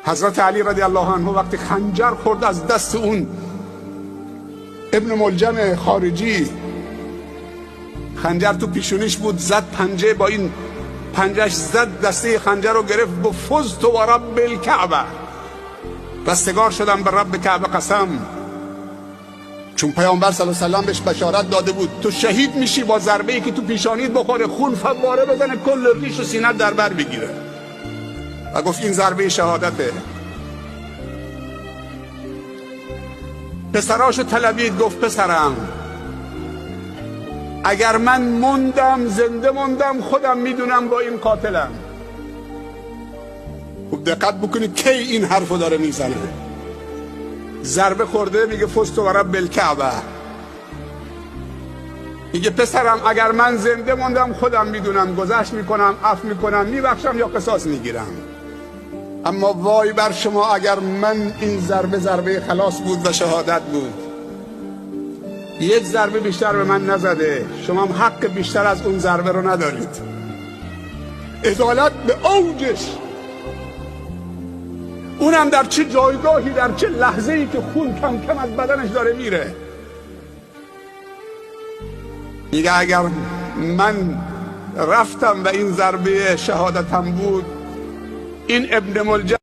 حضرت علی رضی الله عنه وقتی خنجر خورد از دست اون ابن ملجم خارجی، خنجر تو پیشونیش بود، زد پنجه، با این پنجهش زد دسته خنجر رو گرفت، با فزت و رب الکعبه، رستگار شدم به رب کعبه قسم. چون پیامبر صلی الله علیه و سلم بهش بشارت داده بود تو شهید میشی با ضربه ای که تو پیشانیت بخوره، خون فواره بزنه کل ریش و سینه در بر بگیره، و گفت این ضربه شهادته. پسراشو طلبید، گفت پسرم اگر من موندم، زنده موندم، خودم میدونم با این قاتلم. خوب دقت بکنید کی این حرفو داره میزنه. ضربه خورده، میگه فزت و رب الکعبه، میگه پسرم اگر من زنده موندم خودم میدونم، گذشت میکنم، عفو میکنم، میبخشم یا قصاص میگیرم. اما وای بر شما اگر من این ضربه خلاص بود و شهادت بود. یک ضربه بیشتر به من نزده، شما هم حق بیشتر از اون ضربه رو ندارید. عدالت به اوجش، اونم در چه جایگاهی، در چه لحظه‌ای که خون کم کم از بدنش داره میره. میگه اگر من رفتم و این ضربه شهادتم بود، این ابن ملجم